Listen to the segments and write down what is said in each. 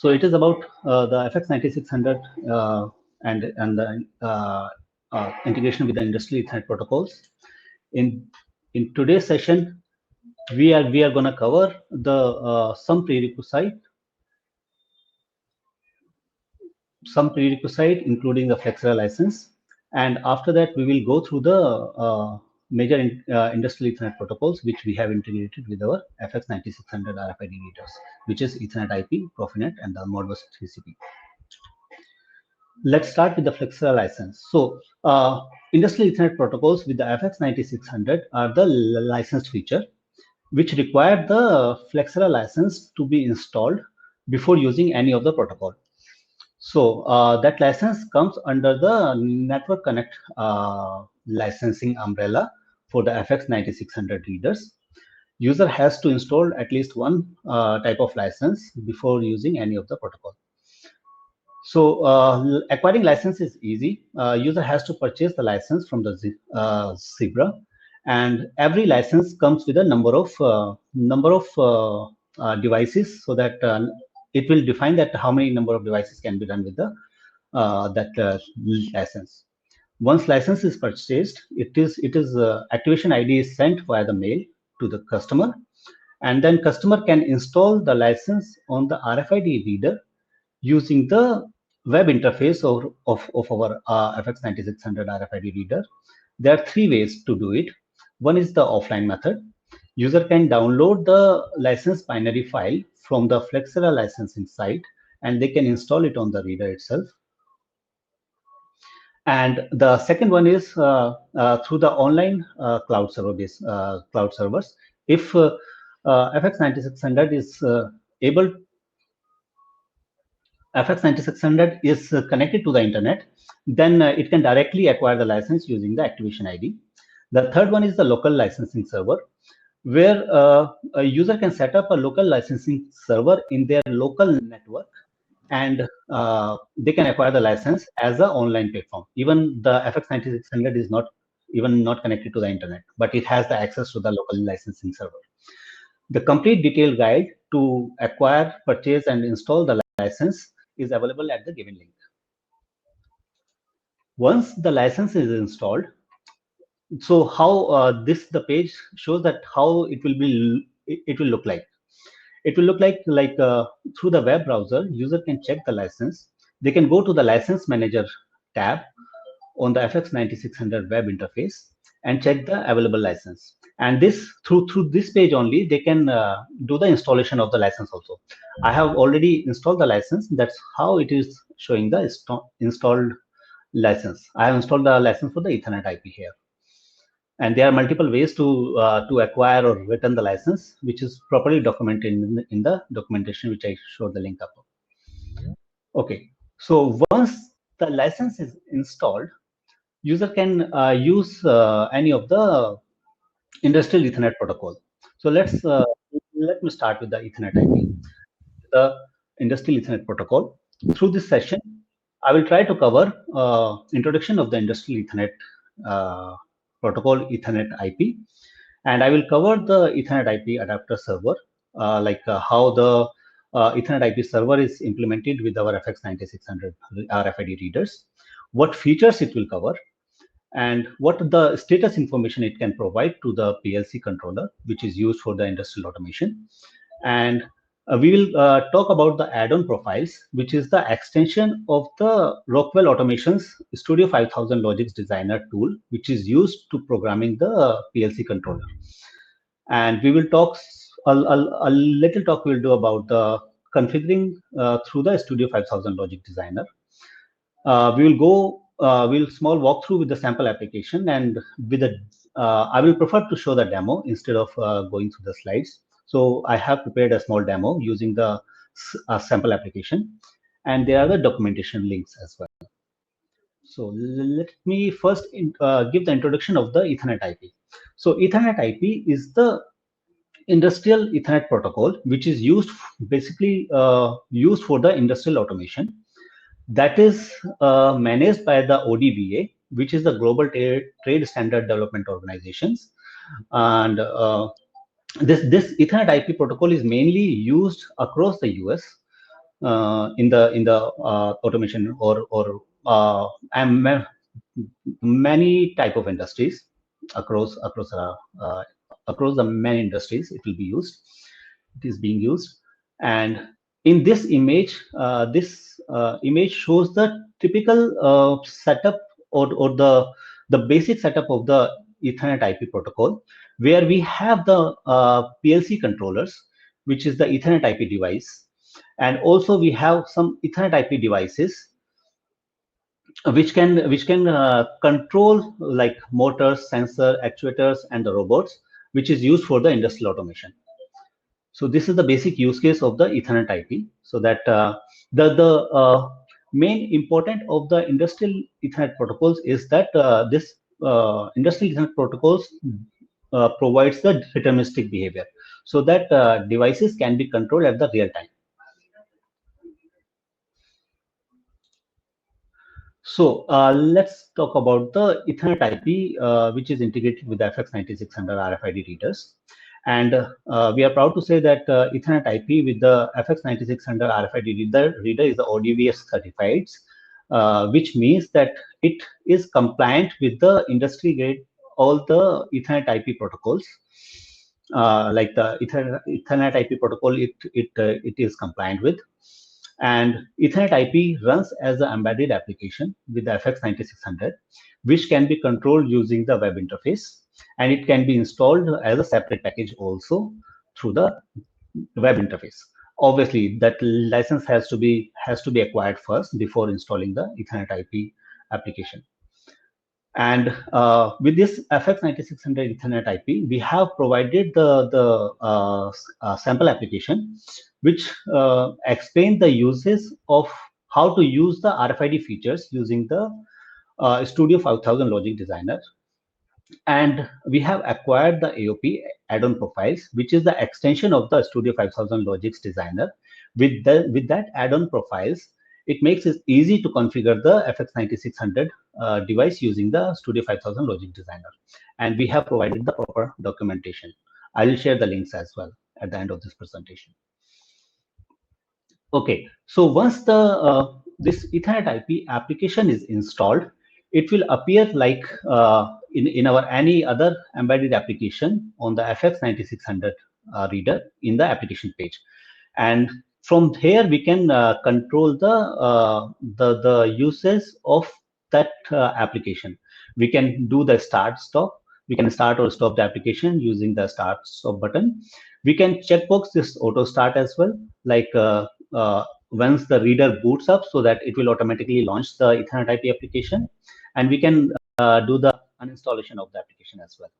So it is about the FX9600 and the integration with the industrial Ethernet protocols. In today's session, we are going to cover the some prerequisite, including the FlexRay license, and after that we will go through the major industrial Ethernet protocols which we have integrated with our FX9600 RFID readers, which is Ethernet IP, Profinet, and the Modbus TCP. Let's start with the FlexRay license. So industrial Ethernet protocols with the FX9600 are the licensed feature which require the FlexRay license to be installed before using any of the protocol. So that license comes under the Network Connect licensing umbrella for the FX9600 readers. User has to install at least one type of license before using any of the protocol. So acquiring license is easy. User has to purchase the license from the Zebra, and every license comes with a number of devices, so that it will define that how many number of devices can be done with the license. Once license is purchased, it is activation ID is sent via the mail to the customer, and then customer can install the license on the RFID reader using the web interface of our FX9600 RFID reader. There are three ways to do it. One is the offline method. User can download the license binary file from the FlexRay licensing site, and they can install it on the reader itself. And the second one is through the online cloud servers. If FX9600 is FX9600 is connected to the internet, then it can directly acquire the license using the activation ID. The third one is the local licensing server, where a user can set up a local licensing server in their local network, and they can acquire the license as an online platform. Even the FX9600 is not connected to the internet, but it has the access to the local licensing server. The complete detailed guide to acquire, purchase, and install the license is available at the given link. Once the license is installed, so how the page shows that how it will look like. It will look like through the web browser, user can check the license. They can go to the license manager tab on the FX9600 web interface and check the available license. And this through this page only, they can do the installation of the license also. I have already installed the license. That's how it is showing the installed license. I have installed the license for the Ethernet IP here. And there are multiple ways to acquire or return the license, which is properly documented in the documentation, which I showed the link up. Okay, so once the license is installed, user can use any of the industrial Ethernet protocol. So let me start with the Ethernet IP, the industrial Ethernet protocol. Through this session, I will try to cover introduction of the industrial Ethernet protocol, Ethernet IP, and I will cover the Ethernet IP adapter server, how the Ethernet IP server is implemented with our FX9600 RFID readers, what features it will cover, and what the status information it can provide to the PLC controller, which is used for the industrial automation. And we will talk about the add-on profiles, which is the extension of the Rockwell Automation's Studio 5000 Logics Designer tool, which is used to programming the PLC controller. And we will talk a little talk we'll do about the configuring through the Studio 5000 Logic Designer. We will go we'll small walkthrough with the sample application, and with the I will prefer to show the demo instead of going through the slides. So I have prepared a small demo using the sample application, and there are the documentation links as well. So let me first give the introduction of the Ethernet IP. So Ethernet IP is the industrial Ethernet protocol, which is used basically used for the industrial automation. That is managed by the ODBA, which is the Global Trade Standard Development Organizations. And this Ethernet IP protocol is mainly used across the US in the automation or many type of industries across uh, across the many industries. It will be used. It is being used, and in this image, this image shows the typical setup or the basic setup of the Ethernet IP protocol, where we have the PLC controllers, which is the Ethernet IP device, and also we have some Ethernet IP devices which can control like motors, sensor, actuators, and the robots, which is used for the industrial automation. So this is the basic use case of the Ethernet IP. So that the main important of the industrial Ethernet protocols is that this industrial Ethernet protocols provides the deterministic behavior, so that devices can be controlled at the real time. So let's talk about the Ethernet IP, which is integrated with the FX9600 RFID readers. And we are proud to say that Ethernet IP with the FX9600 RFID reader is the ODVS certified, which means that it is compliant with the industry grade, all the Ethernet IP protocols. Like the Ethernet IP protocol, it is compliant with. And Ethernet IP runs as an embedded application with the FX9600, which can be controlled using the web interface, and it can be installed as a separate package also through the web interface. Obviously, that license has to be acquired first before installing the Ethernet IP application. And with this FX9600 Ethernet IP, we have provided the sample application, which explain the uses of how to use the RFID features using the Studio 5000 Logic Designer. And we have acquired the AOP add-on profiles, which is the extension of the Studio 5000 Logics Designer. With that add-on profiles, it makes it easy to configure the FX9600 device using the Studio 5000 Logic Designer. And we have provided the proper documentation. I will share the links as well at the end of this presentation. Okay, so once this Ethernet IP application is installed, it will appear like in our any other embedded application on the FX9600 reader in the application page. And from here we can control the uses of that application. We can do the start stop. We can start or stop the application using the start stop button. We can checkbox this auto start as well, like once the reader boots up, so that it will automatically launch the Ethernet IP application, and we can do the uninstallation of the application as well.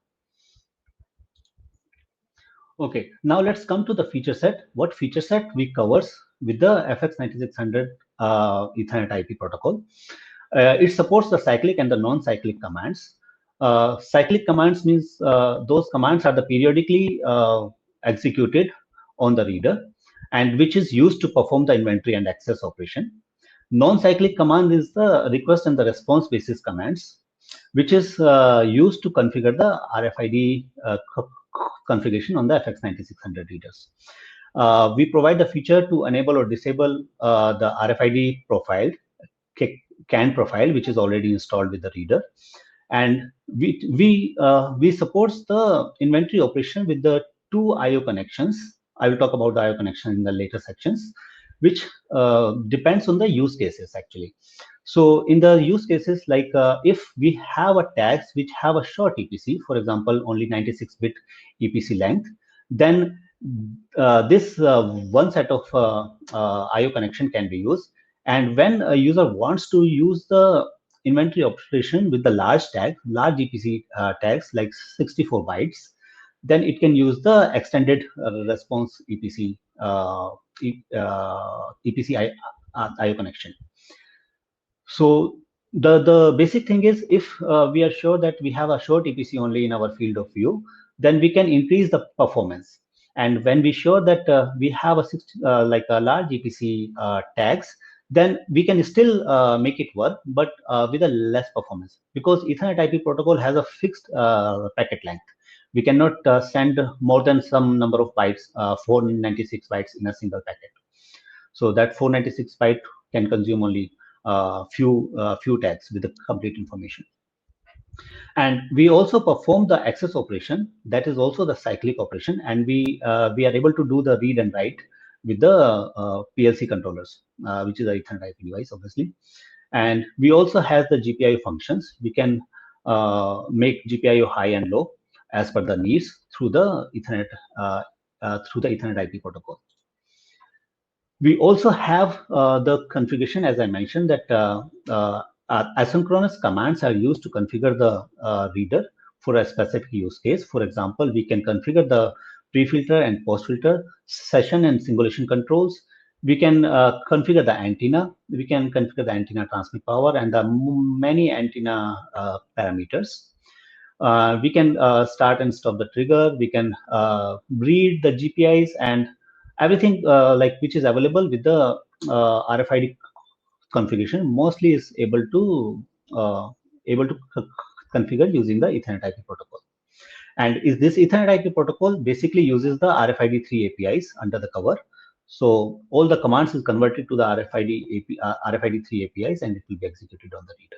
Okay, now let's come to the feature set. What feature set we covers with the FX9600 Ethernet IP protocol? It supports the cyclic and the non-cyclic commands. Cyclic commands means those commands are the periodically executed on the reader, and which is used to perform the inventory and access operation. Non-cyclic command is the request and the response basis commands, which is used to configure the RFID configuration on the FX9600 readers. We provide the feature to enable or disable the RFID profile, CAN profile, which is already installed with the reader. And we supports the inventory operation with the two IO connections. I will talk about the IO connection in the later sections, which depends on the use cases actually. So in the use cases, like if we have a tags which have a short EPC, for example, only 96-bit EPC length, then this one set of IO connection can be used. And when a user wants to use the inventory operation with the large EPC tags like 64 bytes, then it can use the extended response EPC EPC IO connection. So the basic thing is, if we are sure that we have a short EPC only in our field of view, then we can increase the performance. And when we show that we have like a large EPC tags, then we can still make it work, but with a less performance, because Ethernet IP protocol has a fixed packet length. We cannot send more than some number of bytes, 496 bytes in a single packet. So that 496 byte can consume only few tags with the complete information. And we also perform the access operation, that is also the cyclic operation, and we are able to do the read and write with the PLC controllers, which is a Ethernet IP device, obviously. And we also have the GPIO functions. We can make GPIO high and low as per the needs through the Ethernet IP protocol. We also have the configuration, as I mentioned, that asynchronous commands are used to configure the reader for a specific use case. For example, we can configure the pre-filter and post-filter, session and singulation controls. We can configure the antenna. We can configure the antenna transmit power and the many antenna parameters. We can start and stop the trigger. We can read the GPIs and everything like which is available with the RFID configuration mostly is able to configure using the Ethernet IP protocol. And is this Ethernet IP protocol basically uses the RFID3 APIs under the cover. So all the commands is converted to the RFID3 APIs and it will be executed on the reader.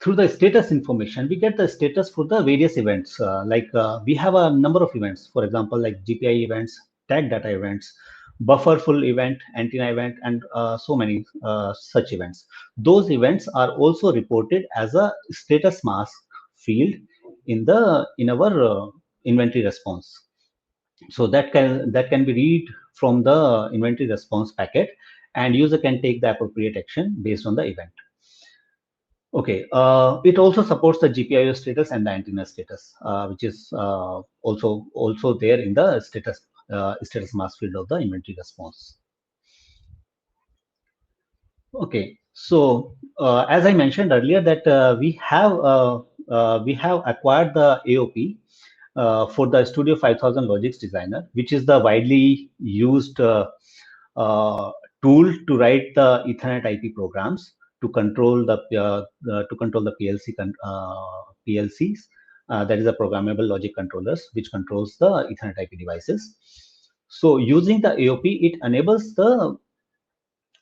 Through the status information, we get the status for the various events. We have a number of events, for example, like GPI events, tag data events, buffer full event, antenna event, and so many such events. Those events are also reported as a status mask field in our inventory response. So that can be read from the inventory response packet, and user can take the appropriate action based on the event. Okay, it also supports the GPIO status and the antenna status, which is also there in the status mask field of the inventory response. Okay, so as I mentioned earlier, that we have acquired the AOP for the Studio 5000 Logix Designer, which is the widely used tool to write the Ethernet IP programs to control the PLCs. That is a programmable logic controllers, which controls the Ethernet IP devices. So using the AOP, it enables our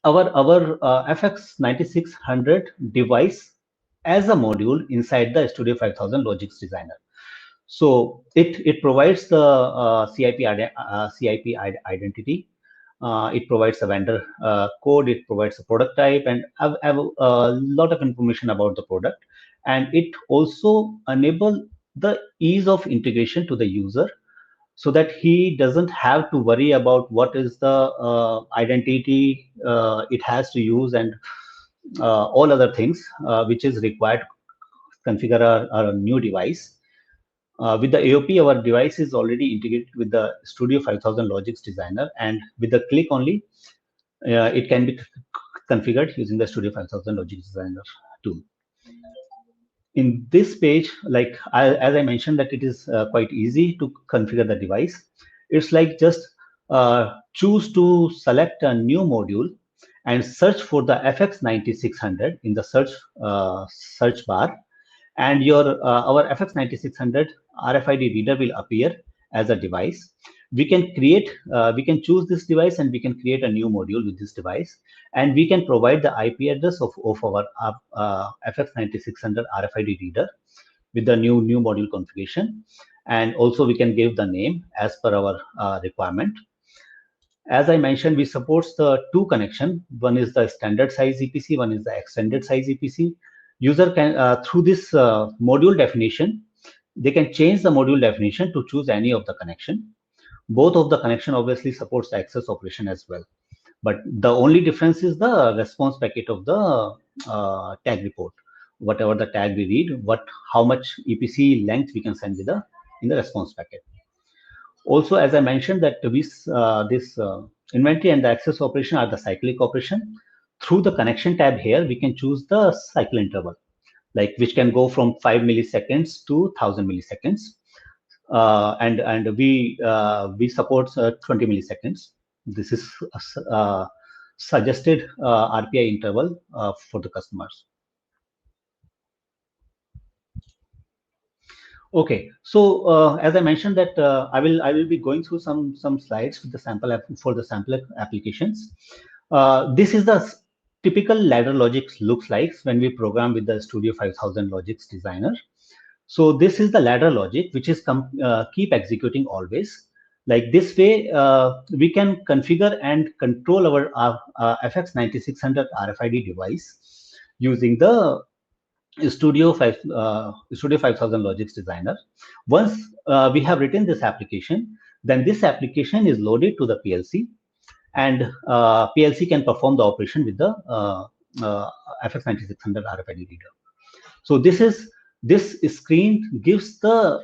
FX9600 device as a module inside the Studio 5000 Logix Designer. So it provides the CIP identity. It provides a vendor code. It provides a product type and have a lot of information about the product. And it also enables the ease of integration to the user, so that he doesn't have to worry about what is the identity it has to use and all other things which is required to configure our new device. With the AOP, our device is already integrated with the Studio 5000 Logix Designer, and with the click only, it can be configured using the Studio 5000 Logix Designer tool. In this page, as I mentioned, that it is quite easy to configure the device. It's like just choose to select a new module and search for the FX9600 in the search bar, and our FX9600 RFID reader will appear as a device. We can choose this device, and we can create a new module with this device, and we can provide the IP address of our FX9600 RFID reader with the new module configuration, and also we can give the name as per our requirement. As I mentioned, we support the two connection. One is the standard size EPC, one is the extended size EPC. User can through this module definition, they can change the module definition to choose any of the connection. Both of the connection obviously supports the access operation as well, but the only difference is the response packet of the tag report. Whatever the tag we read, how much EPC length we can send in the response packet. Also, as I mentioned, that this inventory and the access operation are the cyclic operation. Through the connection tab here, we can choose the cycle interval, which can go from 5 milliseconds to 1000 milliseconds. And we support 20 milliseconds. This is suggested RPI interval for the customers. Okay, so as I mentioned that I will be going through some slides with the sample for the sample applications. This is the typical ladder logic looks like when we program with the Studio 5000 Logics Designer. So this is the ladder logic which is keep executing always. Like this way, we can configure and control our FX9600 RFID device using the Studio 5000 Logics Designer. Once we have written this application, then this application is loaded to the PLC, and PLC can perform the operation with the uh, FX9600 RFID reader. So this screen gives the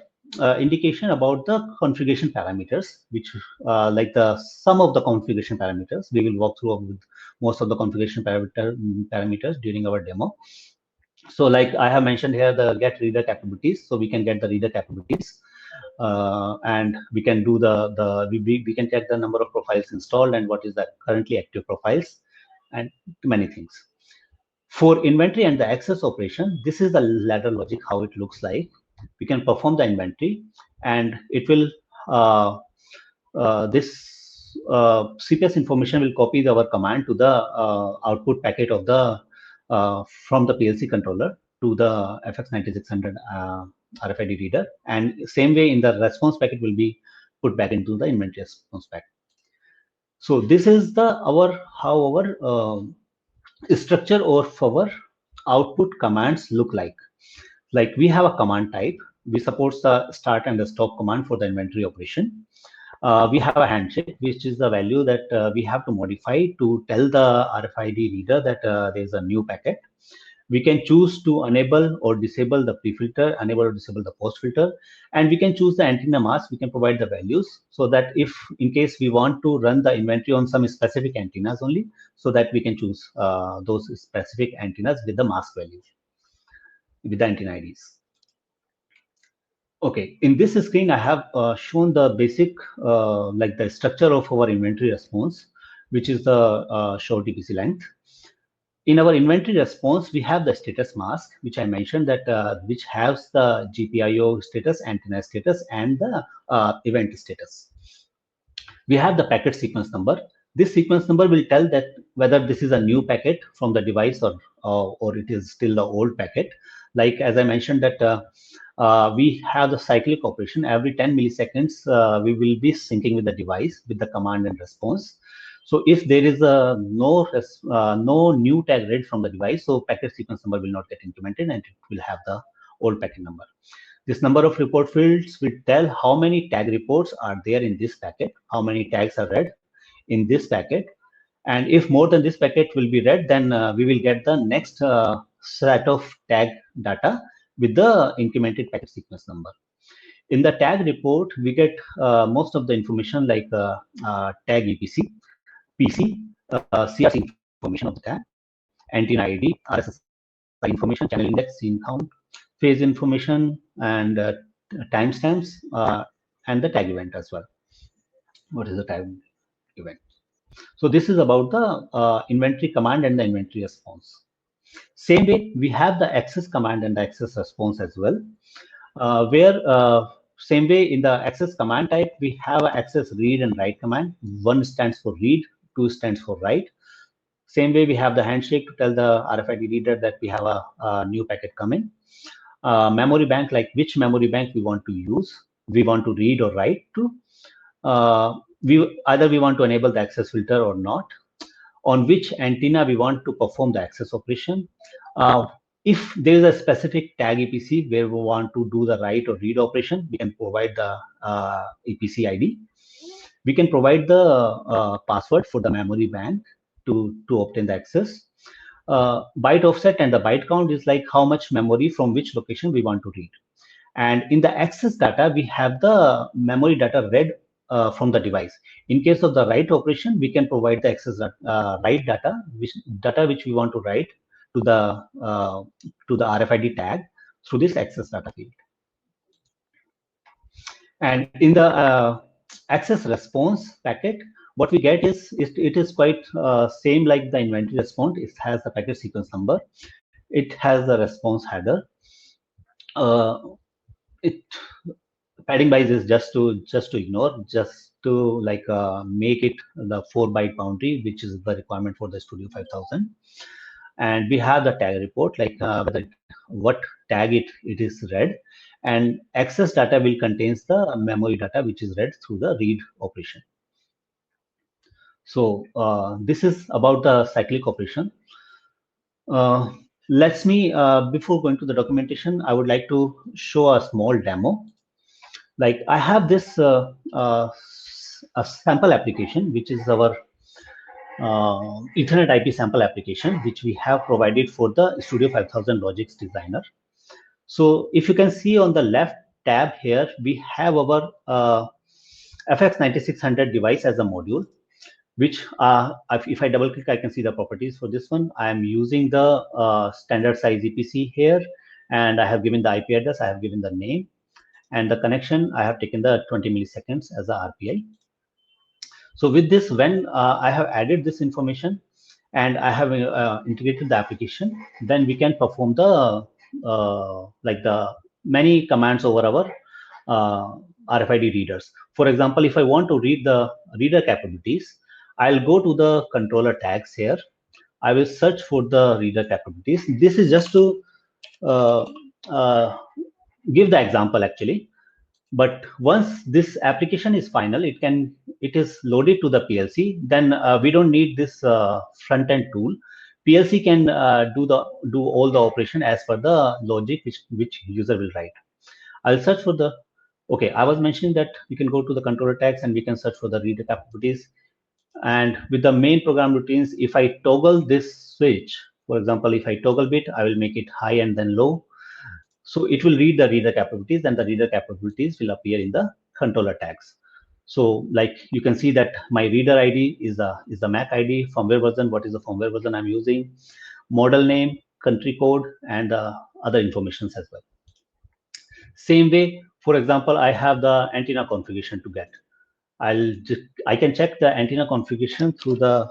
indication about the configuration parameters, which like the sum of the configuration parameters. We will walk through with most of the configuration parameters during our demo. So like I have mentioned here, the get reader capabilities. So we can get the reader capabilities, and we can do we can check the number of profiles installed and what is the currently active profiles, and many things. For inventory and the access operation, this is the ladder logic, how it looks like. We can perform the inventory, and it will this CPS information will copy our command to the output packet of the from the PLC controller to the FX9600 RFID reader, and same way in the response packet will be put back into the inventory response packet. So this is the how our structure of our output commands look like. Like we have a command type. We support the start and the stop command for the inventory operation. We have a handshake, which is the value that we have to modify to tell the RFID reader that there is a new packet. We can choose to enable or disable the pre-filter, enable or disable the post-filter, and we can choose the antenna mask. We can provide the values so that if in case we want to run the inventory on some specific antennas only, so that we can choose those specific antennas with the mask values, with the antenna IDs. Okay, in this screen, I have shown the basic, like the structure of our inventory response, which is the short EPC length. In our inventory response, we have the status mask, which I mentioned that which has the GPIO status, antenna status, and the event status. We have the packet sequence number. This sequence number will tell that whether this is a new packet from the device or it is still the old packet. Like as I mentioned that we have the cyclic operation. Every 10 milliseconds, we will be syncing with the device with the command and response. So if there is no new tag read from the device, so packet sequence number will not get implemented and it will have the old packet number. This number of report fields will tell how many tag reports are there in this packet, how many tags are read in this packet. And if more than this packet will be read, then we will get the next set of tag data with the incremented packet sequence number. In the tag report, we get most of the information like tag EPC, PC, CRC information of the tag, antenna ID, RSSI information, channel index, scene count, phase information, and timestamps, and the tag event as well. What is the tag event? So this is about the inventory command and the inventory response. Same way, we have the access command and the access response as well, where same way in the access command type, we have an access read and write command. One stands for read, two stands for write. Same way, we have the handshake to tell the RFID reader that we have a new packet coming. Memory bank, like which memory bank we want to use, we want to read or write to. We want to enable the access filter or not. On which antenna we want to perform the access operation. If there is a specific tag EPC where we want to do the write or read operation, we can provide the EPC ID. We can provide the password for the memory bank to obtain the access. Byte offset and the byte count is like how much memory from which location we want to read. And in the access data, we have the memory data read from the device. In case of the write operation, we can provide the access write data, which we want to write to the RFID tag through this access data field. And in the access response packet, what we get is it is quite same like the inventory response. It has the packet sequence number. It has the response header. it padding wise is just to ignore, just to like make it the 4 byte boundary, which is the requirement for the Studio 5000. And we have the tag report, like whether what tag it is read, and access data will contains the memory data which is read through the read operation. So this is about the cyclic operation. Let's me before going to the documentation, I would like to show a small demo. Like I have this a sample application, which is our Ethernet IP sample application, which we have provided for the Studio 5000 Logix Designer. So if you can see on the left tab here, we have our FX9600 device as a module, which if I double click, I can see the properties for this one. I am using the standard size EPC here, and I have given the IP address, I have given the name, and the connection, I have taken the 20 milliseconds as a RPI. So with this, when I have added this information and I have integrated the application, then we can perform the like the many commands over our RFID readers. For example, if I want to read the reader capabilities, I'll go to the controller tags here. I will search for the reader capabilities. This is just to uh, uh, give the example actually. But once this application is final, it is loaded to the PLC. Then we don't need this front end tool. PLC can do all the operation as per the logic which user will write. I'll search for the, okay, I was mentioning that we can go to the controller tags and we can search for the reader capabilities. And with the main program routines, if I toggle this switch, for example, if I toggle bit, I will make it high and then low. So it will read the reader capabilities, and the reader capabilities will appear in the controller tags. So like you can see that my reader ID is the MAC ID, firmware version, what is the firmware version I'm using, model name, country code, and other informations as well. Same way, for example, I have the antenna configuration to get. I can check the antenna configuration through the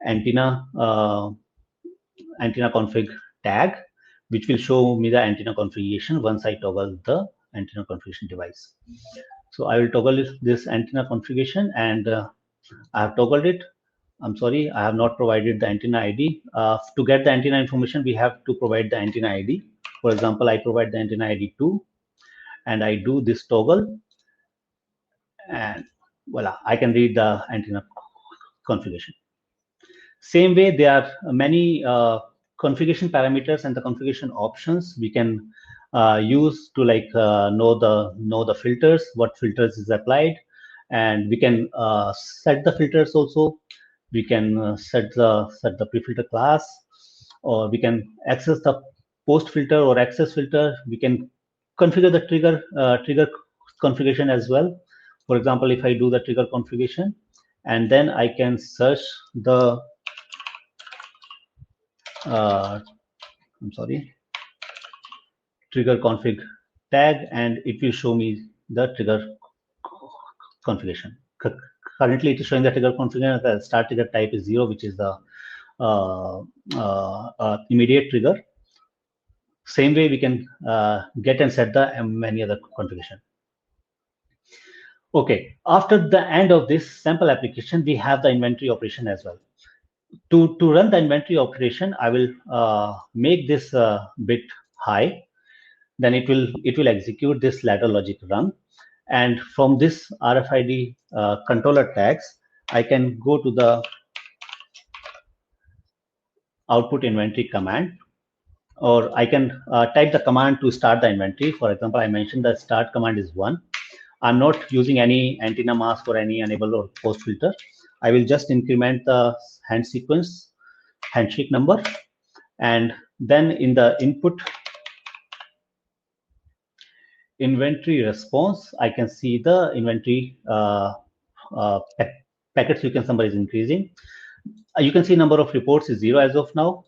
antenna antenna config tag, which will show me the antenna configuration once I toggle the antenna configuration device. So I will toggle this antenna configuration, and I have toggled it. I'm sorry, I have not provided the antenna ID. To get the antenna information, we have to provide the antenna ID. For example, I provide the antenna ID 2, and I do this toggle, and voila, I can read the antenna configuration. Same way, there are many configuration parameters and the configuration options we can use to like know the filters, what filters is applied, and we can set the filters also. We can set the pre-filter class, or we can access the post filter or access filter. We can configure the trigger configuration as well. For example, if I do the trigger configuration, and then I can search the I'm sorry, trigger config tag, and it will show me the trigger configuration. Currently, it is showing the trigger configuration. The start trigger type is 0, which is the immediate trigger. Same way, we can get and set the many other configuration. Okay, after the end of this sample application, we have the inventory operation as well. To run the inventory operation, I will make this bit high. Then it will execute this ladder logic run, and from this RFID controller tags, I can go to the output inventory command, or I can type the command to start the inventory. For example, I mentioned the start command is 1. I'm not using any antenna mask or any enable or post filter. I will just increment the handshake number, and then in the input inventory response, I can see the inventory packet sequence number is increasing. You can see number of reports is 0 as of now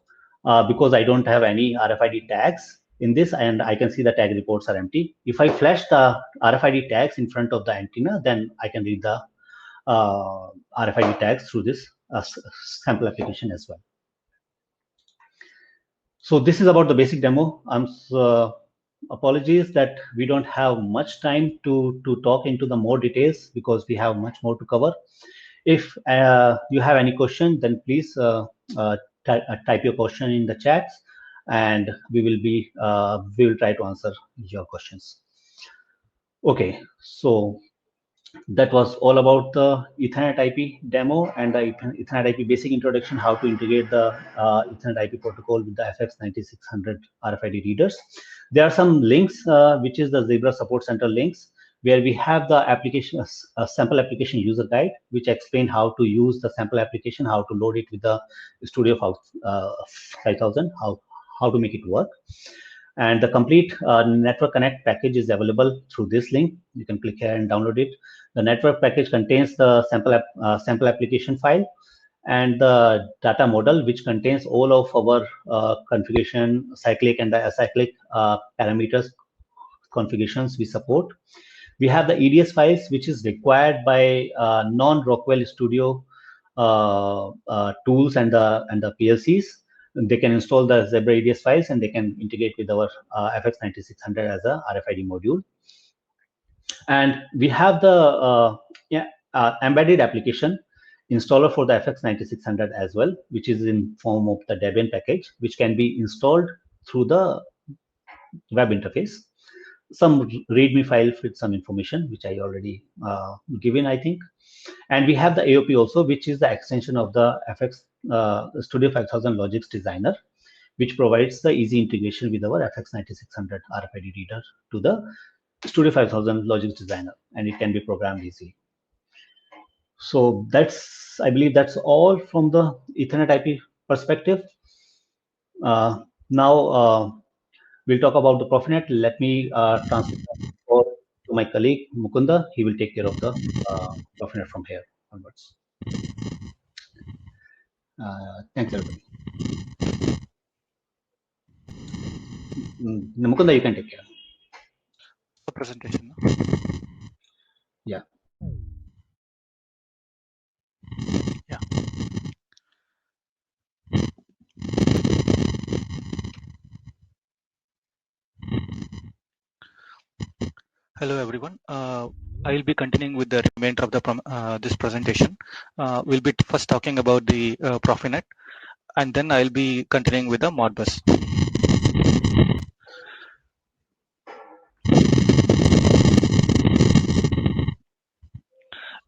because I don't have any RFID tags in this, and I can see the tag reports are empty. If I flash the RFID tags in front of the antenna, then I can read the RFID tags through this sample application as well. So this is about the basic demo. apologies that we don't have much time to talk into the more details because we have much more to cover. If you have any question, then please uh, type your question in the chats, and we will try to answer your questions. Okay, so that was all about the Ethernet IP demo and the Ethernet IP basic introduction, how to integrate the Ethernet IP protocol with the FX9600 RFID readers. There are some links, which is the Zebra Support Center links, where we have the application, a sample application user guide, which explain how to use the sample application, how to load it with the Studio 5000, how to make it work. And the complete Network Connect package is available through this link. You can click here and download it. The network package contains the sample application file and the data model, which contains all of our configuration, cyclic and the acyclic parameters configurations we support. We have the EDS files, which is required by non-Rockwell Studio tools and the PLCs. They can install the Zebra EDS files and they can integrate with our FX9600 as a RFID module. And we have the embedded application installer for the FX9600 as well, which is in form of the Debian package, which can be installed through the web interface. Some README file with some information, which I already given, I think. And we have the AOP also, which is the extension of the FX Studio 5000 Logics Designer, which provides the easy integration with our FX9600 RFID reader to the Studio 5000 Logics Designer, and it can be programmed easily. So I believe that's all from the Ethernet IP perspective. Now we'll talk about the Profinet. Let me transfer to my colleague Mukunda. He will take care of the Profinet from here onwards. Thanks, everybody. Mukunda, you can take care. The presentation. Yeah. Yeah. Hello, everyone. I will be continuing with the remainder of the this presentation. We'll be first talking about the Profinet, and then I'll be continuing with the Modbus.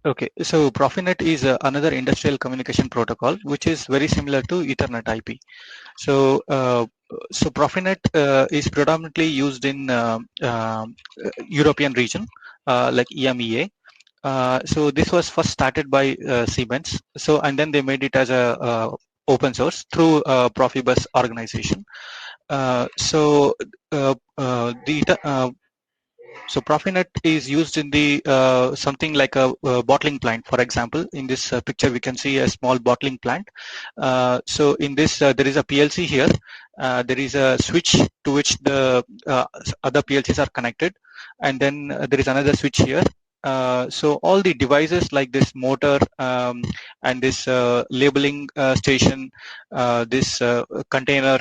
Okay, so Profinet is another industrial communication protocol, which is very similar to Ethernet IP. So, Profinet is predominantly used in European region, like EMEA. So this was first started by Siemens. So, and then they made it as a open source through Profibus organization. So Profinet is used in the something like a bottling plant. For example, in this picture, we can see a small bottling plant. So in this, there is a PLC here. There is a switch to which the other PLCs are connected, and then there is another switch here. So all the devices like this motor and this labeling station, this container,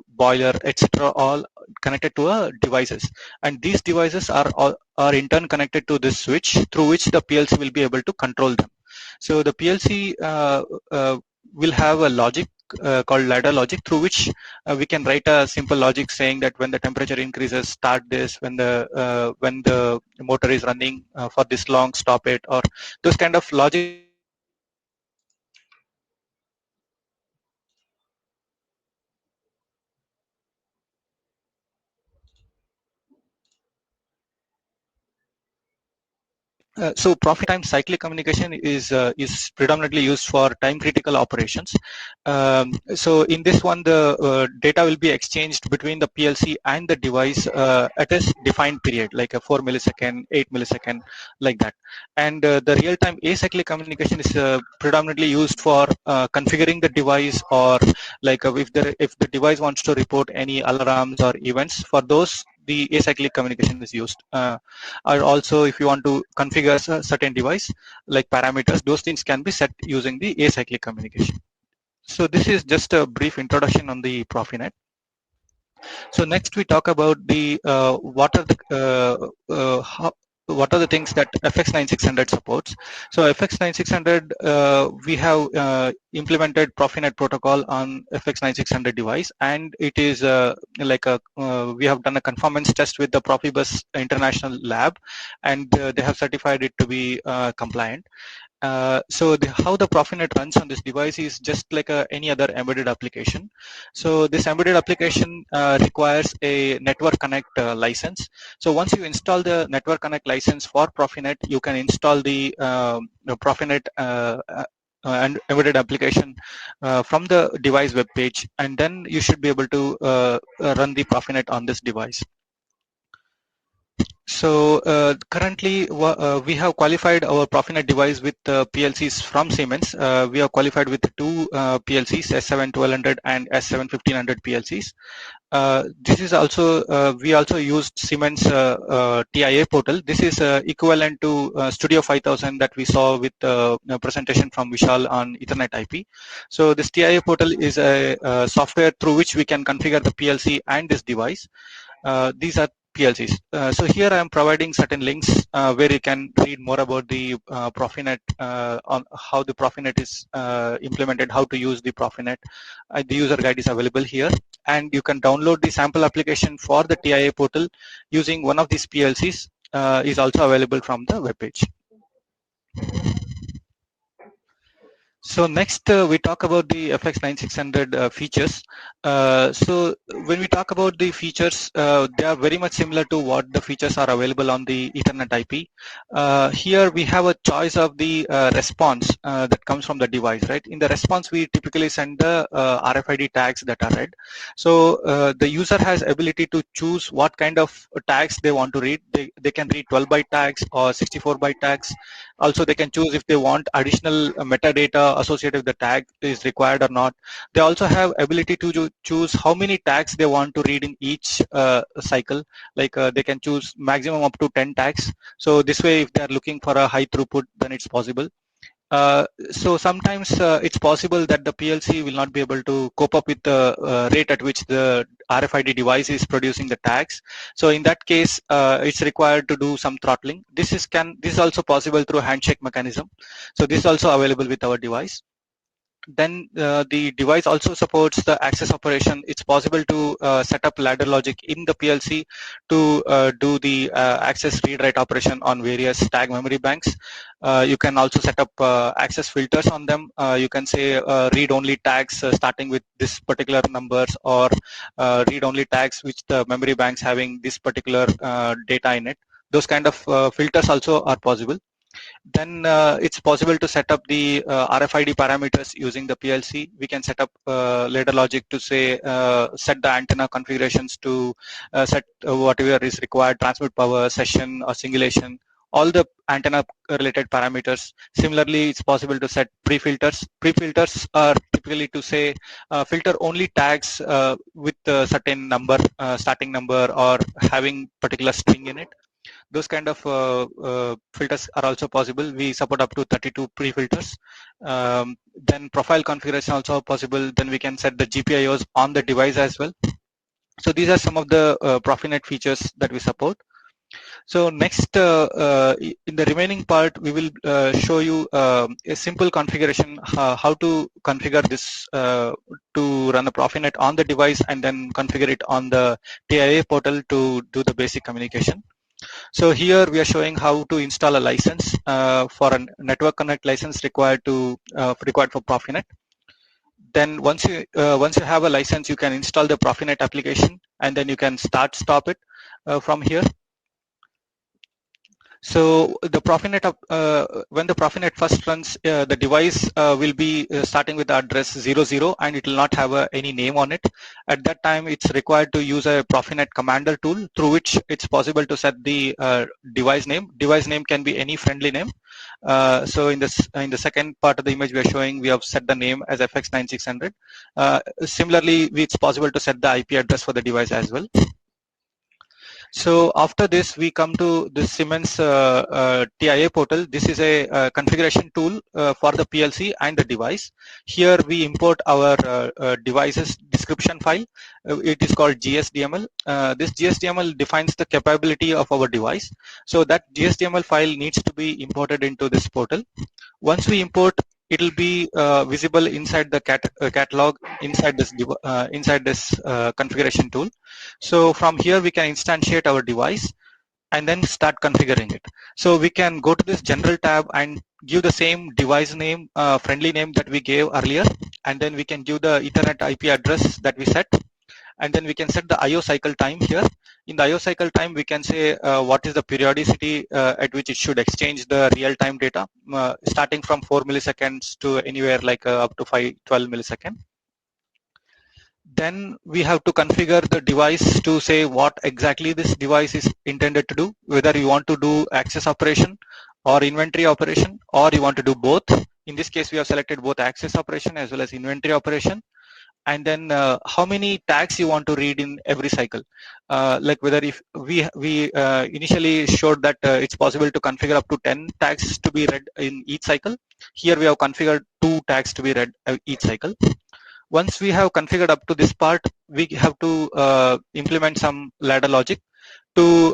boiler, etc., all connected to devices, and these devices are in turn connected to this switch through which the PLC will be able to control them. So the PLC will have a logic called ladder logic, through which we can write a simple logic saying that when the temperature increases, start this, when the motor is running for this long, stop it, or those kind of logic. So Profinet time cyclic communication is predominantly used for time critical operations. So in this one, the data will be exchanged between the PLC and the device at a defined period, like a 4 millisecond, 8 millisecond, like that. And the real time acyclic communication is predominantly used for configuring the device, or like if the device wants to report any alarms or events. For those, the acyclic communication is used. Or also, if you want to configure a certain device, like parameters, those things can be set using the acyclic communication. So this is just a brief introduction on the Profinet. So next we talk about the what are the things that FX9600 supports. So FX9600, we have implemented Profinet protocol on FX9600 device, and it is we have done a conformance test with the Profibus International Lab, and they have certified it to be compliant. How the Profinet runs on this device is just like any other embedded application. So this embedded application requires a Network Connect license. So once you install the Network Connect license for Profinet, you can install the Profinet and embedded application from the device web page, and then you should be able to run the Profinet on this device. So currently we have qualified our Profinet device with PLCs from Siemens. We are qualified with two PLCs, S7-1200 and S7-1500 PLCs. This is also, we also used Siemens TIA portal. This is equivalent to Studio 5000 that we saw with the presentation from Vishal on Ethernet IP. So this TIA portal is a software through which we can configure the PLC and this device. These are PLCs. So here I am providing certain links where you can read more about the Profinet, on how the Profinet is implemented, how to use the Profinet. The user guide is available here, and you can download the sample application for the TIA portal using one of these PLCs is also available from the web page. So next we talk about the FX9600 features. So when we talk about the features, they are very much similar to what the features are available on the Ethernet IP. Here we have a choice of the response that comes from the device, right? In the response, we typically send the RFID tags that are read. So the user has ability to choose what kind of tags they want to read. They can read 12 byte tags or 64 byte tags. Also, they can choose if they want additional metadata associated with the tag is required or not. They also have ability to choose how many tags they want to read in each cycle. Like they can choose maximum up to 10 tags. So this way, if they are looking for a high throughput, then it's possible. So sometimes it's possible that the PLC will not be able to cope up with the rate at which the RFID device is producing the tags. So in that case, it's required to do some throttling. This is also possible through handshake mechanism. So this is also available with our device. Then the device also supports the access operation. It's possible to set up ladder logic in the PLC to do the access read-write operation on various tag memory banks. You can also set up access filters on them. You can say read-only tags starting with this particular numbers, or read-only tags which the memory banks having this particular data in it. Those kind of filters also are possible. Then it's possible to set up the RFID parameters using the PLC. We can set up ladder logic to say set the antenna configurations to set whatever is required, transmit power, session or singulation, all the antenna related parameters. Similarly, it's possible to set pre-filters. Pre-filters are typically to say filter only tags with a certain number, starting number, or having particular string in it. Those kind of filters are also possible. We support up to 32 pre-filters. Then profile configuration also possible. Then we can set the GPIOs on the device as well. So these are some of the Profinet features that we support. So next, in the remaining part, we will show you a simple configuration, how to configure this to run a Profinet on the device, and then configure it on the TIA portal to do the basic communication. So here we are showing how to install a license for a Network Connect license required for Profinet. Then once you have a license, you can install the Profinet application, and then you can stop it from here. So the Profinet, when the Profinet first runs, the device will be starting with the address 00, and it will not have any name on it. At that time, it's required to use a Profinet commander tool through which it's possible to set the device name. Device name can be any friendly name. So in the second part of the image we are showing, we have set the name as FX9600. Similarly, it's possible to set the IP address for the device as well. So after this, we come to the Siemens TIA portal. This is a configuration tool for the PLC and the device. Here we import our device's description file. It is called GSDML. This GSDML defines the capability of our device. So that GSDML file needs to be imported into this portal. Once we import, it will be visible inside the catalog inside this configuration tool. So from here we can instantiate our device and then start configuring it. So we can go to this general tab and give the same device name, friendly name that we gave earlier, and then we can give the Ethernet IP address that we set, and then we can set the IO cycle time here. In the IO cycle time, we can say what is the periodicity at which it should exchange the real-time data, starting from 4 milliseconds to anywhere like up to 12 milliseconds. Then we have to configure the device to say what exactly this device is intended to do, whether you want to do access operation or inventory operation, or you want to do both. In this case, we have selected both access operation as well as inventory operation. And then how many tags you want to read in every cycle. Like whether if we initially showed that it's possible to configure up to 10 tags to be read in each cycle. Here we have configured 2 tags to be read each cycle. Once we have configured up to this part, we have to implement some ladder logic to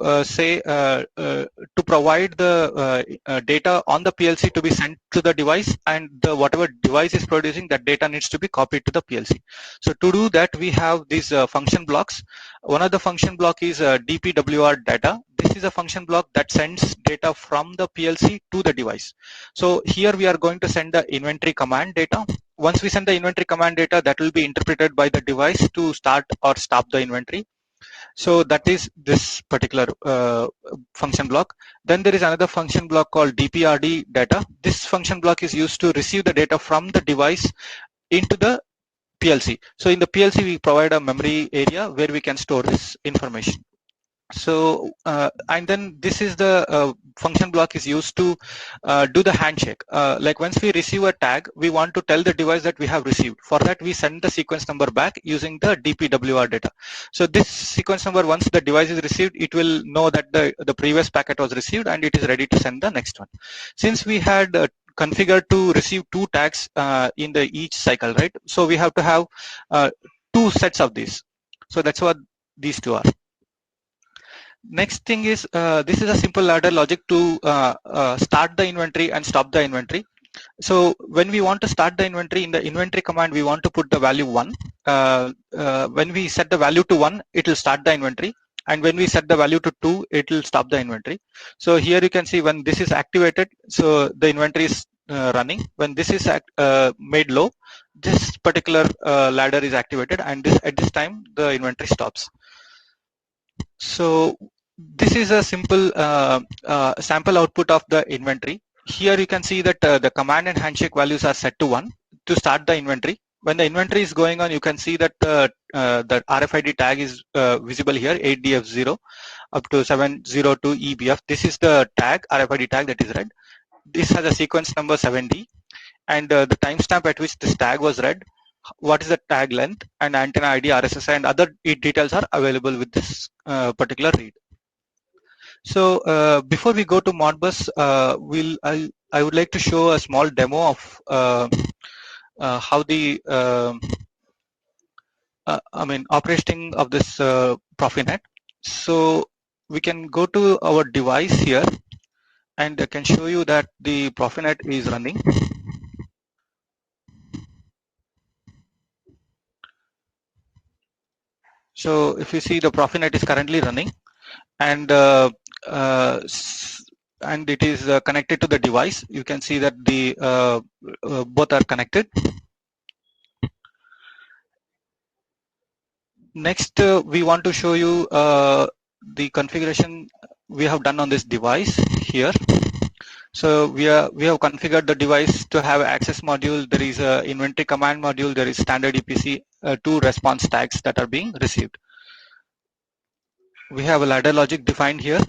to provide the data on the PLC to be sent to the device, and whatever device is producing, that data needs to be copied to the PLC. So to do that, we have these function blocks. One of the function block is DPWR data. This is a function block that sends data from the PLC to the device. So here we are going to send the inventory command data. Once we send the inventory command data, that will be interpreted by the device to start or stop the inventory. So that is this particular function block. Then there is another function block called DPRD data. This function block is used to receive the data from the device into the PLC. So in the PLC, we provide a memory area where we can store this information. So and then this is the function block is used to do the handshake. Like once we receive a tag, we want to tell the device that we have received. For that, we send the sequence number back using the DPWR data. So this sequence number, once the device is received, it will know that the previous packet was received and it is ready to send the next one. Since we had configured to receive 2 tags in the each cycle, right? So we have to have 2 sets of these. So that's what these 2 are. Next thing is this is a simple ladder logic to start the inventory and stop the inventory. So when we want to start the inventory, in the inventory command, we want to put the value 1. When we set the value to 1, it will start the inventory. And when we set the value to 2, it will stop the inventory. So here you can see when this is activated, so the inventory is running. When this is made low, this particular ladder is activated, and at this time, the inventory stops. So this is a simple sample output of the inventory. Here you can see that the command and handshake values are set to 1 to start the inventory. When the inventory is going on, you can see that the RFID tag is visible here, 8DF0 up to 702EBF. This is the tag, RFID tag that is read. This has a sequence number 7D, and the timestamp at which this tag was read, what is the tag length, and antenna ID, RSSI, and other details are available with this particular read. So before we go to Modbus, I would like to show a small demo of how the operating of this Profinet. So we can go to our device here, and I can show you that the Profinet is running. So if you see, the Profinet is currently running, and it is connected to the device. You can see that the both are connected. Next, we want to show you the configuration we have done on this device here. So we have configured the device to have access module. There is a inventory command module. There is standard EPC, 2 response tags that are being received. We have a ladder logic defined here,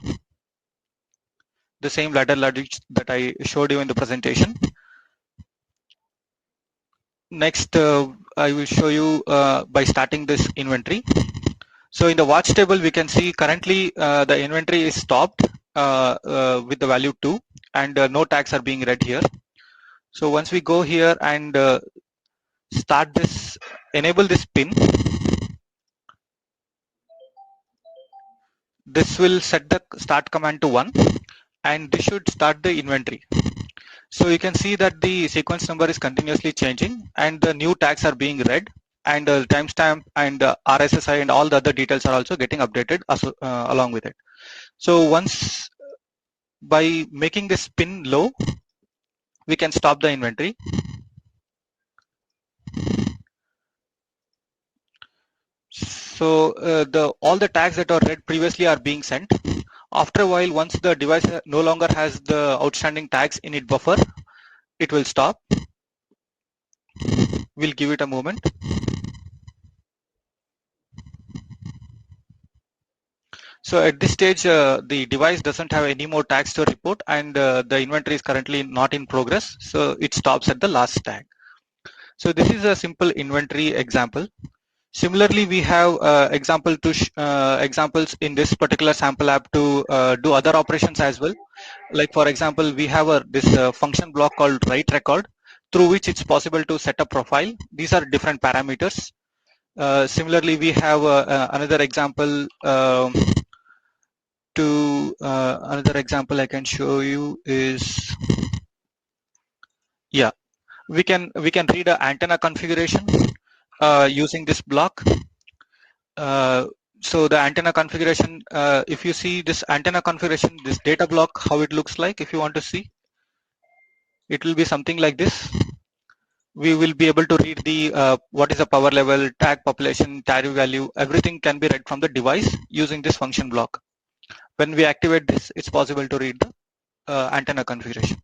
the same ladder logic that I showed you in the presentation. Next, I will show you by starting this inventory. So in the watch table, we can see currently the inventory is stopped with the value 2, and no tags are being read here. So once we go here and start this, enable this pin, this will set the start command to 1, and this should start the inventory. So you can see that the sequence number is continuously changing and the new tags are being read, and timestamp and RSSI and all the other details are also getting updated along with it. So once by making this pin low, we can stop the inventory. So all the tags that are read previously are being sent. After a while, once the device no longer has the outstanding tags in its buffer, it will stop. We'll give it a moment. So at this stage, the device doesn't have any more tags to report, and the inventory is currently not in progress. So it stops at the last tag. So this is a simple inventory example. Similarly, we have examples in this particular sample app to do other operations as well. Like for example, we have this function block called write record, through which it's possible to set a profile. These are different parameters. Similarly, we have another example. Another example I can show you is, yeah, we can read an antenna configuration using this block. So the antenna configuration, if you see this antenna configuration, this data block, how it looks like, if you want to see, it will be something like this. We will be able to read the what is the power level, tag population, tariff value, everything can be read from the device using this function block. When we activate this, it's possible to read the antenna configuration.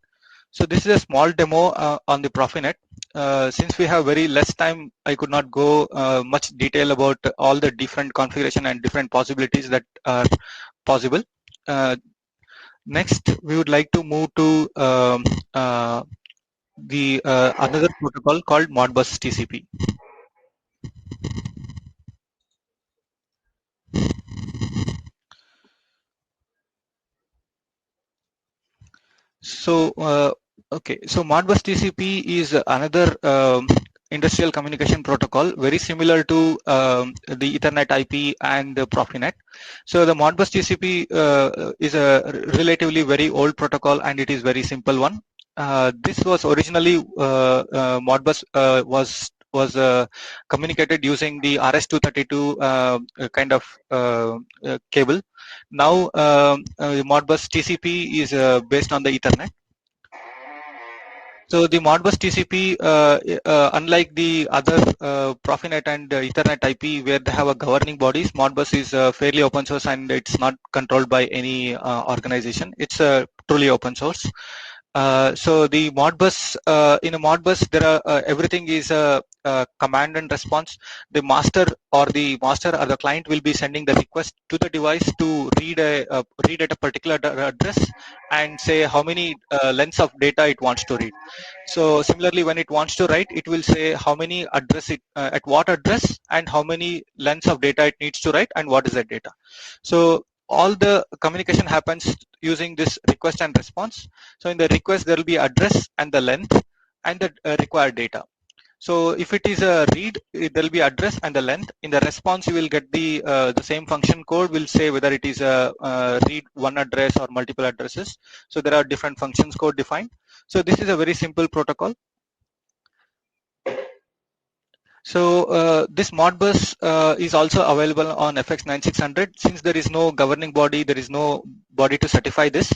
So this is a small demo on the Profinet. Since we have very less time, I could not go much detail about all the different configuration and different possibilities that are possible. Next, we would like to move to the another protocol called Modbus TCP. So okay, so Modbus TCP is another industrial communication protocol, very similar to the Ethernet IP and the Profinet. So the Modbus TCP is a relatively very old protocol, and it is very simple one. This was originally Modbus was communicated using the RS-232 kind of cable. Now Modbus TCP is based on the Ethernet. So the Modbus TCP, unlike the other Profinet and Ethernet IP where they have a governing bodies, Modbus is fairly open source and it's not controlled by any organization. It's truly open source. So the Modbus, in a Modbus, there are everything is a command and response. The master or the client will be sending the request to the device to read at a particular address and say how many lengths of data it wants to read. So similarly, when it wants to write, it will say how many address it at what address and how many lengths of data it needs to write and what is that data. So all the communication happens using this request and response. So in the request, there will be address and the length and the required data. So if it is a read, there will be address and the length. In the response, you will get the same function code will say whether it is a read one address or multiple addresses. So there are different functions code defined. So this is a very simple protocol. So this Modbus is also available on FX9600. Since there is no governing body, there is no body to certify this.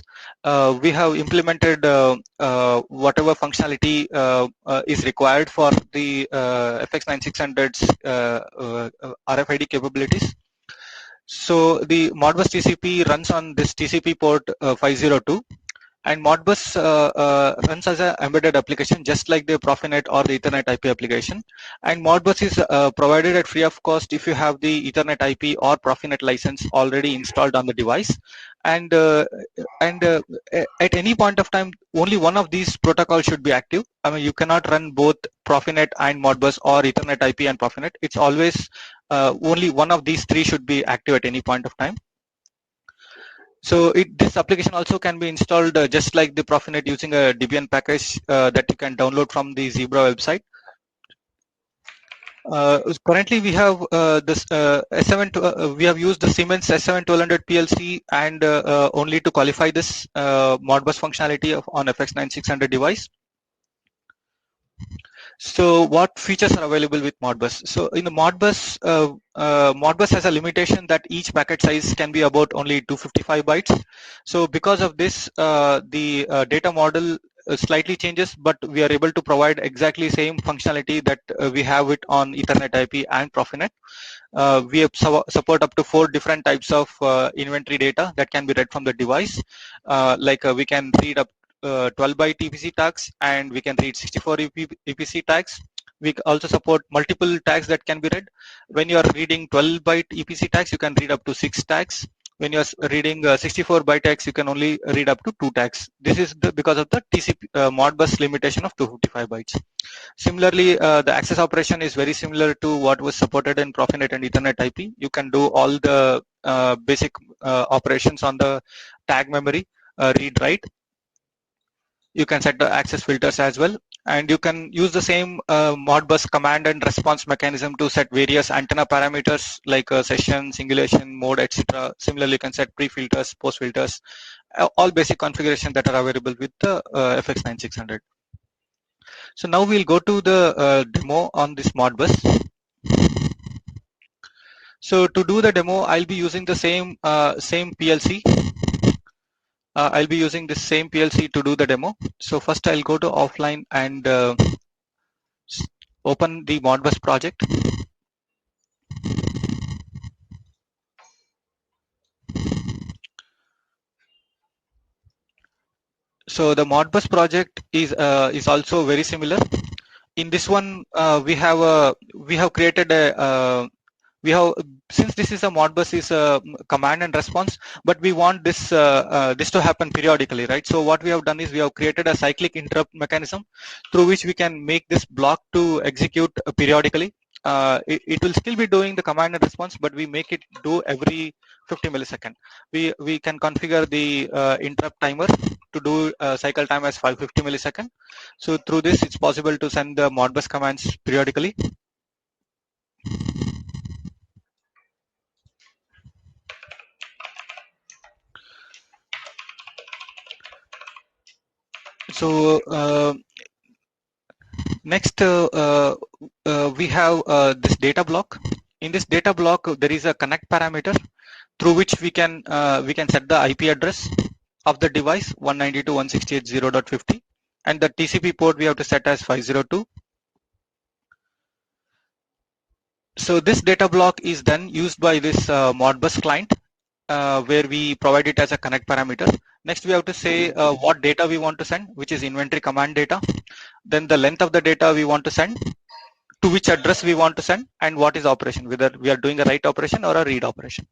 We have implemented whatever functionality is required for the FX9600's RFID capabilities. So the Modbus TCP runs on this TCP port 502. And Modbus runs as an embedded application just like the Profinet or the Ethernet IP application. And Modbus is provided at free of cost if you have the Ethernet IP or Profinet license already installed on the device. and at any point of time, only one of these protocols should be active. I mean, you cannot run both Profinet and Modbus or Ethernet IP and Profinet. It's always only one of these three should be active at any point of time. So this application also can be installed just like the Profinet using a Debian package that you can download from the Zebra website. Currently, we have this S7. We have used the Siemens S7-1200 PLC, and only to qualify this Modbus functionality on FX9600 device. So, what features are available with Modbus? So, in the Modbus, Modbus has a limitation that each packet size can be about only 255 bytes. So, because of this, the data model slightly changes, but we are able to provide exactly same functionality that we have it on Ethernet IP and Profinet. We have support up to 4 different types of inventory data that can be read from the device. We can read up 12 byte EPC tags, and we can read 64 EPC tags. We also support multiple tags that can be read. When you are reading 12 byte EPC tags, you can read up to 6 tags. When you are reading 64 byte tags, you can only read up to 2 tags. This is because of the TCP Modbus limitation of 255 bytes. Similarly, the access operation is very similar to what was supported in Profinet and Ethernet IP. You can do all the basic operations on the tag memory, read, write. You can set the access filters as well, and you can use the same Modbus command and response mechanism to set various antenna parameters like session, singulation, mode, etc. Similarly, you can set pre-filters, post-filters, all basic configurations that are available with the FX9600. So now we'll go to the demo on this Modbus. So to do the demo, I'll be using the same PLC. I'll be using this same PLC to do the demo. So first I'll go to offline and open the Modbus project. So the Modbus project is also very similar. In this one, we have created a since this is a Modbus is a command and response, but we want this this to happen periodically, right? So what we have done is we have created a cyclic interrupt mechanism through which we can make this block to execute periodically. It will still be doing the command and response, but we make it do every 50 millisecond. We can configure the interrupt timer to do cycle time as 550 millisecond. So through this, it's possible to send the Modbus commands periodically. So next, we have this data block. In this data block, there is a connect parameter through which we can set the IP address of the device 192.168.0.50, and the TCP port we have to set as 502. So this data block is then used by this Modbus client, where we provide it as a connect parameter. Next, we have to say what data we want to send, which is inventory command data. Then the length of the data we want to send, to which address we want to send, and what is operation, whether we are doing a write operation or a read operation.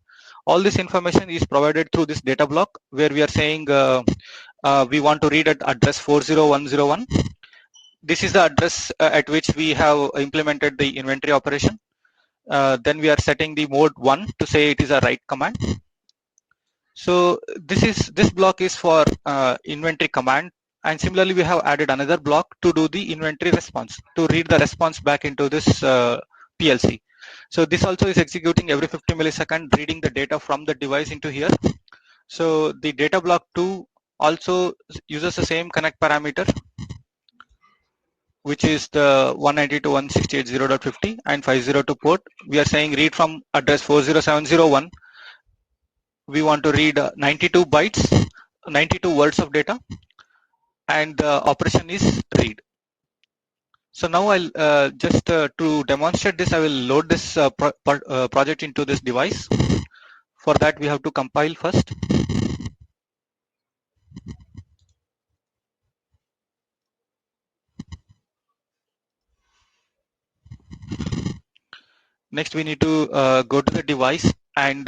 All this information is provided through this data block, where we are saying we want to read at address 40101. This is the address at which we have implemented the inventory operation. Then we are setting the mode 1 to say it is a write command. So this block is for inventory command, and similarly we have added another block to do the inventory response, to read the response back into this PLC. So this also is executing every 50 millisecond, reading the data from the device into here. So the data block 2 also uses the same connect parameter, which is the 192.168.0.50 and 502 port. We are saying read from address 40701. We want to read 92 bytes, 92 words of data, and the operation is read. So now I'll just to demonstrate this, I will load this project into this device. For that, we have to compile first. Next, we need to go to the device and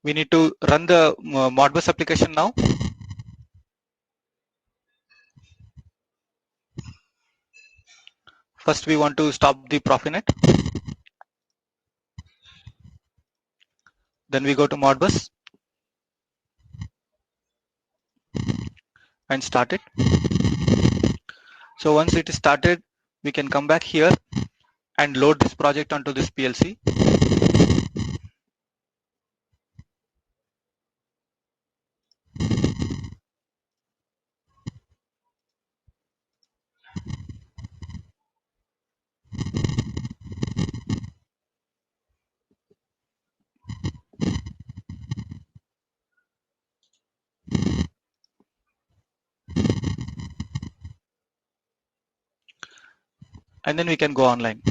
We need to run the Modbus application now. First, we want to stop the Profinet. Then we go to Modbus and start it. So once it is started, we can come back here and load this project onto this PLC. And then we can go online.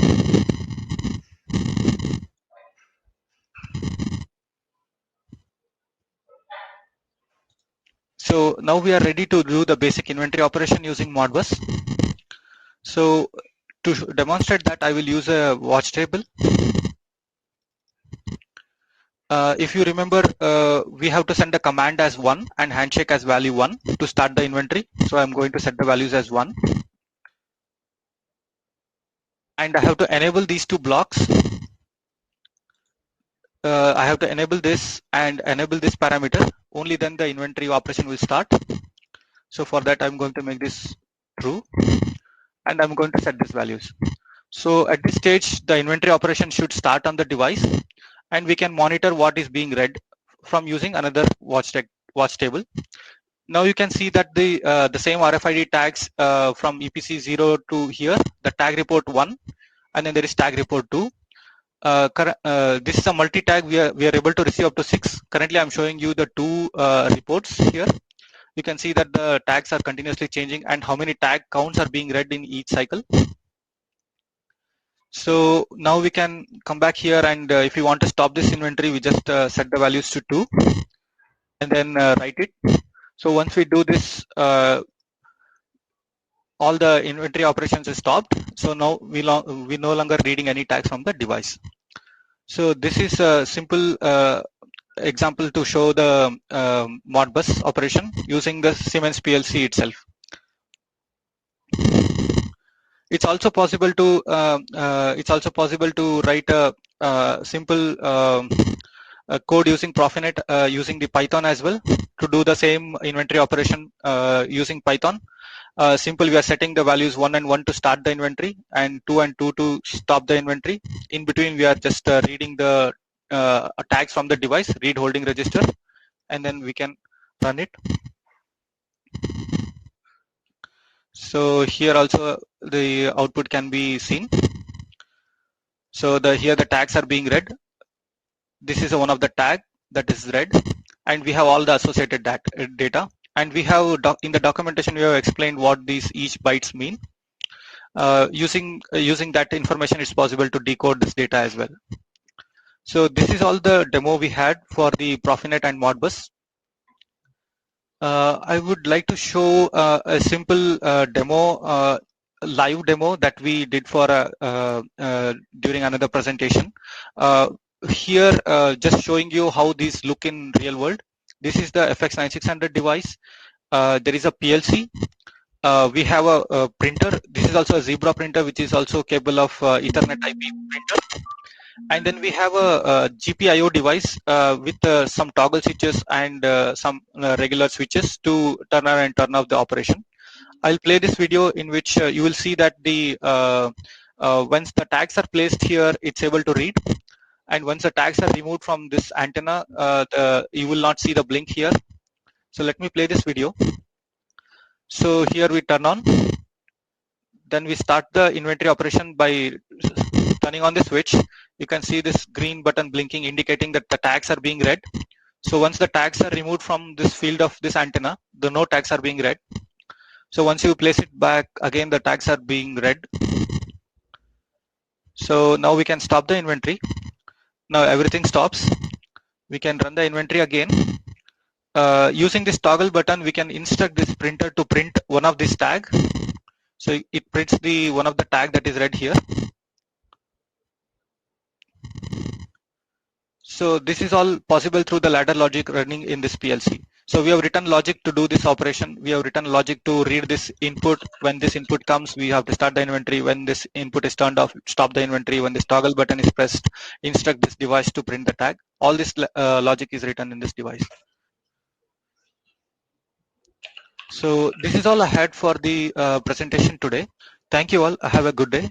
So now we are ready to do the basic inventory operation using Modbus. So to demonstrate that, I will use a watch table. If you remember, we have to send a command as 1 and handshake as value 1 to start the inventory. So I'm going to set the values as 1. And I have to enable these two blocks. I have to enable this and enable this parameter. Only then the inventory operation will start. So for that, I'm going to make this true. And I'm going to set these values. So at this stage, the inventory operation should start on the device. And we can monitor what is being read from using another watch table. Now you can see that the same RFID tags from EPC 0 to here, the tag report 1, and then there is tag report 2. This is a multi-tag. We are able to receive up to 6. Currently, I'm showing you the 2 reports here. You can see that the tags are continuously changing and how many tag counts are being read in each cycle. So now we can come back here, and if you want to stop this inventory, we just set the values to 2 and then write it. So once we do this, all the inventory operations is stopped. So now we no longer reading any tags from the device. So this is a simple example to show the Modbus operation using the Siemens PLC itself. It's also possible to write a simple code using Profinet using the Python as well to do the same inventory operation using Python. Simple, we are setting the values 1 and 1 to start the inventory and 2 and 2 to stop the inventory. In between, we are just reading the tags from the device, read holding register, and then we can run it. So here also the output can be seen. So here the tags are being read. This is one of the tag that is read, and we have all the associated data. And we have in the documentation we have explained what these each bytes mean. Using that information, it's possible to decode this data as well. So this is all the demo we had for the Profinet and Modbus. I would like to show a simple demo, live demo that we did for during another presentation. Here, just showing you how these look in real world. This is the FX9600 device. There is a PLC. We have a printer. This is also a Zebra printer, which is also capable of Ethernet IP printer. And then we have a GPIO device with some toggle switches and some regular switches to turn on and turn off the operation. I'll play this video in which you will see that once the tags are placed here, it's able to read. And once the tags are removed from this antenna, you will not see the blink here. So let me play this video. So here we turn on. Then we start the inventory operation by turning on the switch. You can see this green button blinking, indicating that the tags are being read. So once the tags are removed from this field of this antenna, the no tags are being read. So once you place it back, again the tags are being read. So now we can stop the inventory. Now everything stops. We can run the inventory again. Using this toggle button, we can instruct this printer to print one of this tag. So it prints one of the tag that is read here. So this is all possible through the ladder logic running in this PLC. So we have written logic to do this operation. We have written logic to read this input. When this input comes, we have to start the inventory. When this input is turned off, stop the inventory. When this toggle button is pressed, instruct this device to print the tag. All this logic is written in this device. So this is all I had for the presentation today. Thank you all. Have a good day.